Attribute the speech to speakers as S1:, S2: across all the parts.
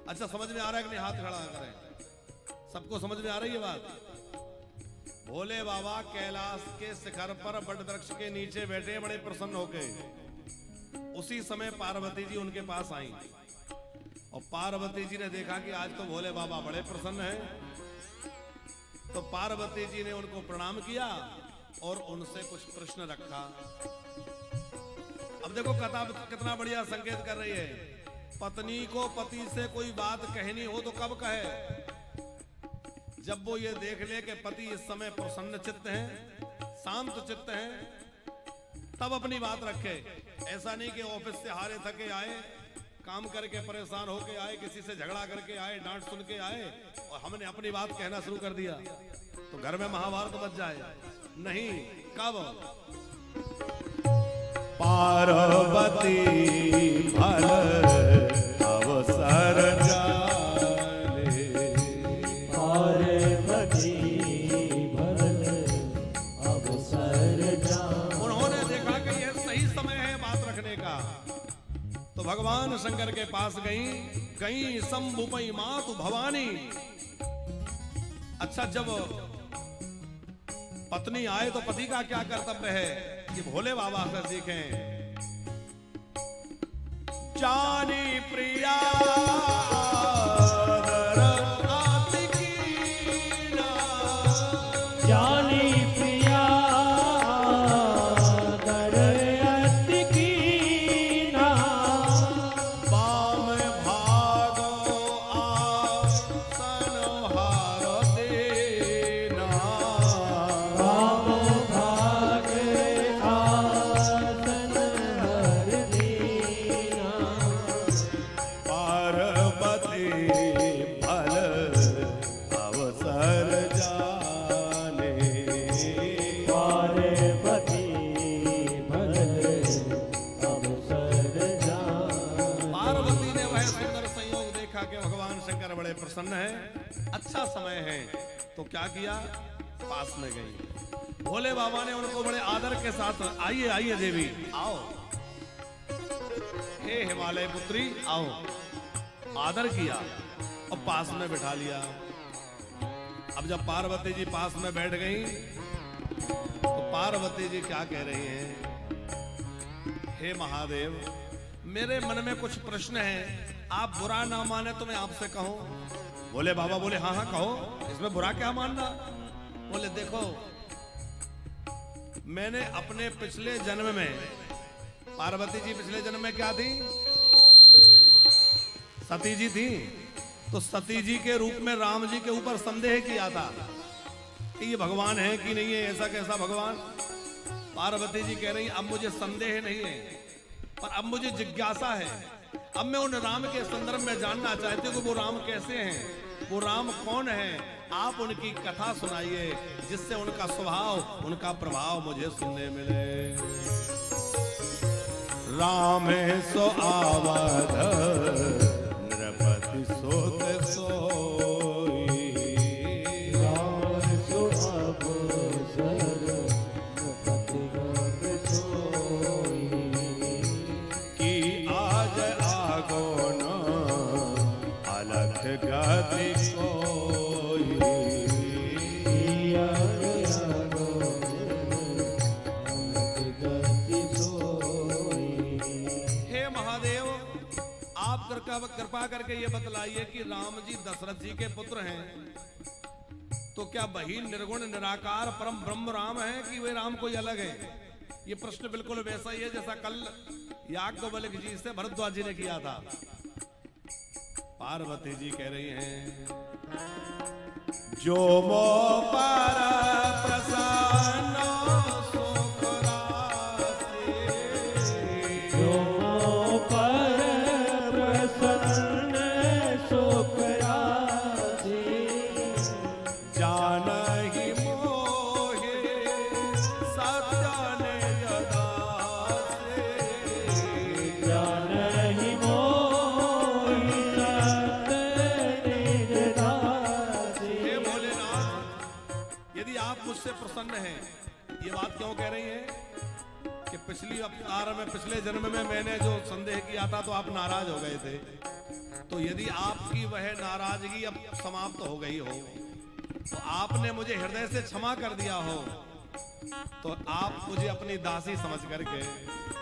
S1: अच्छा समझ में आ रहा है कि नहीं? हाथ खड़ा करें। सबको समझ में आ रही है बात? भोले बाबा कैलाश के शिखर पर बट वृक्ष के नीचे बैठे बड़े प्रसन्न होके। उसी समय पार्वती जी उनके पास आई और पार्वती जी ने देखा कि आज तो भोले बाबा बड़े प्रसन्न हैं। तो पार्वती जी ने उनको प्रणाम किया और उनसे कुछ प्रश्न रखा। अब देखो कथा कितना बढ़िया संकेत कर रही है। पत्नी को पति से कोई बात कहनी हो तो कब कहे? जब वो ये देख ले कि पति इस समय प्रसन्न चित्त हैं, शांत चित्त हैं, तब अपनी बात रखे। ऐसा नहीं कि ऑफिस से हारे थके आए, काम करके परेशान होके आए, किसी से झगड़ा करके आए, डांट सुन के आए और हमने अपनी बात कहना शुरू कर दिया तो घर में महाभारत मच जाए। नहीं, कब? पार्वती भल अवसर जाने,
S2: पार्वती भल अवसर जाने।
S1: उन्होंने देखा कि यह सही समय है बात रखने का, तो भगवान शंकर के पास गई शंभुपई मातु भवानी। अच्छा, जब पत्नी आए तो पति का क्या कर्तव्य है कि भोले बाबा से सीखें। जानी प्रिया
S2: जानी प्रिया
S1: प्रसन्न है, अच्छा समय है, तो क्या किया? पास में गई। भोले बाबा ने उनको बड़े आदर के साथ, आइए आइए देवी आओ, हे हिमालय पुत्री आओ, आदर किया और पास में बिठा लिया। अब जब पार्वती जी पास में बैठ गई तो पार्वती जी क्या कह रही हैं? हे महादेव, मेरे मन में कुछ प्रश्न हैं, आप बुरा ना माने तो मैं आपसे कहूं। बोले बाबा बोले हाँ हाँ कहो, इसमें बुरा क्या मानना? बोले देखो, मैंने अपने पिछले जन्म में, पार्वती जी पिछले जन्म में क्या थी? सती जी थी। तो सती जी के रूप में राम जी के ऊपर संदेह किया था कि ये भगवान है कि नहीं है, ऐसा कैसा भगवान? पार्वती जी कह रही अब मुझे संदेह नहीं है, पर अब मुझे जिज्ञासा है। अब मैं उन राम के संदर्भ में जानना चाहती हूँ कि वो राम कैसे हैं, वो राम कौन है। आप उनकी कथा सुनाइए जिससे उनका स्वभाव, उनका प्रभाव मुझे सुनने मिले। राम सो आवध नृपति सोत सोई,
S2: राम सो अवसर नृपति गत सोई,
S1: कि आज आगो न अलख गति कोई, हे महादेव, आप कृपा करके ये बतलाइए कि राम जी दशरथ जी के पुत्र हैं, तो क्या वही निर्गुण निराकार परम ब्रह्म राम है कि वे राम कोई अलग है? ये प्रश्न बिल्कुल वैसा ही है जैसा कल याज्ञवल्क्य जी से भरद्वाज जी ने किया था। पार्वती जी कह रही हैं, जो मो पर प्रसन्न सुख राशि,
S2: जो पर प्रसन्न सुख राशि,
S1: जानहि मोहि सत्य निज दासे,
S2: जानहि मोहि सत्य निज दासे।
S1: हे भोलेनाथ, यदि आप मुझसे प्रसन्न हैं, ये बात क्यों कह रही हैं कि पिछली अवतार में, पिछले जन्म में मैंने जो संदेह किया था तो आप नाराज हो गए थे, तो यदि आपकी वह नाराजगी अब समाप्त हो गई हो, तो आपने मुझे हृदय से क्षमा कर दिया हो, तो आप मुझे अपनी दासी समझ करके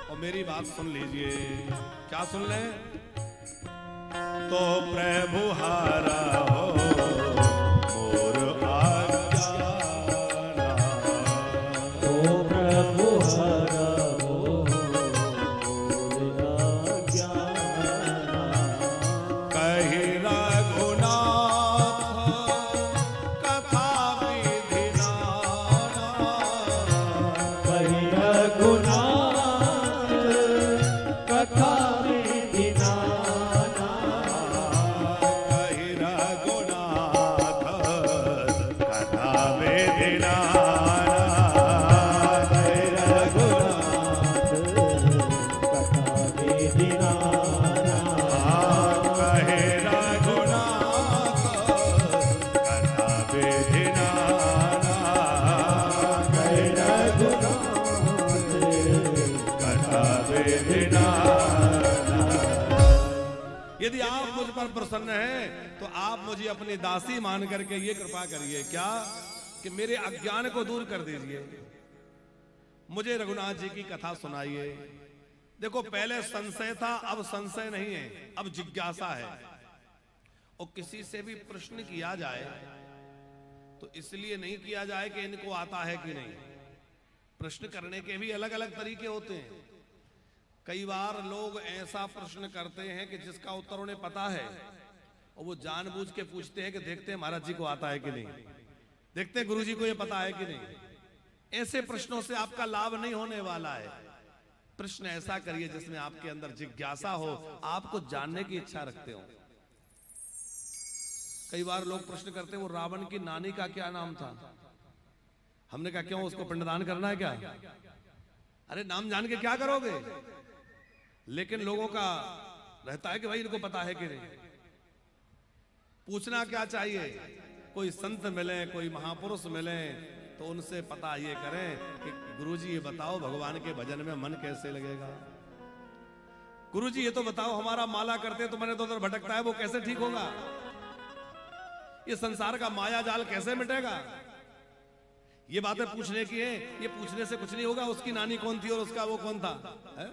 S1: और मेरी बात सुन लीजिए। क्या सुन ले? तो प्रभु हारा हो मोर आज्ञा,
S2: तो प्रभु हरा हो मोर आज्ञा,
S1: कहि रघुनाथ कथा विधि नाना,
S2: कहि रघुनाथ कथा विधि नाना,
S1: कहि रघुनाथ कथा विधि नाना,
S2: कहि रघुनाथ कथा विधि नाना,
S1: कहे रघुनाथ कथा विधि नाना,
S2: कहि रघुनाथ
S1: कथा विधि नाना। यदि आप मुझ पर प्रसन्न हैं तो आप मुझे अपनी दासी मान करके ये कृपा करिए, क्या कि मेरे अज्ञान को दूर कर दीजिए, मुझे रघुनाथ जी की कथा सुनाइए। देखो, पहले संशय था, अब संशय नहीं है, अब जिज्ञासा है। और किसी से भी प्रश्न किया जाए तो इसलिए नहीं किया जाए कि इनको आता है कि नहीं। प्रश्न करने के भी अलग अलग तरीके होते हैं। कई बार लोग ऐसा प्रश्न करते हैं कि जिसका उत्तर उन्हें पता है और वो जानबूझ के पूछते हैं कि देखते हैं महाराज जी को आता है कि नहीं, देखते हैं गुरु जी को ये पता है कि नहीं। ऐसे प्रश्नों से आपका लाभ नहीं होने वाला है। प्रश्न ऐसा करिए जिसमें आपके अंदर जिज्ञासा हो, आपको जानने की इच्छा रखते हो। कई बार लोग प्रश्न करते हैं वो रावण की नानी का क्या नाम था। हमने कहा क्यों, उसको पिंडदान करना है क्या? अरे नाम जान के क्या करोगे? लेकिन लोगों का रहता है कि भाई इनको पता है कि नहीं। पूछना क्या चाहिए, कोई संत मिले, कोई महापुरुष मिले तो उनसे पता ये करें कि गुरुजी ये बताओ भगवान के भजन में मन कैसे लगेगा। गुरुजी ये तो बताओ हमारा माला करते तो मन तो उधर भटकता है, वो कैसे ठीक होगा? ये संसार का माया जाल कैसे मिटेगा? ये बातें पूछने की है। ये पूछने से कुछ नहीं होगा उसकी नानी कौन थी और उसका वो कौन था है?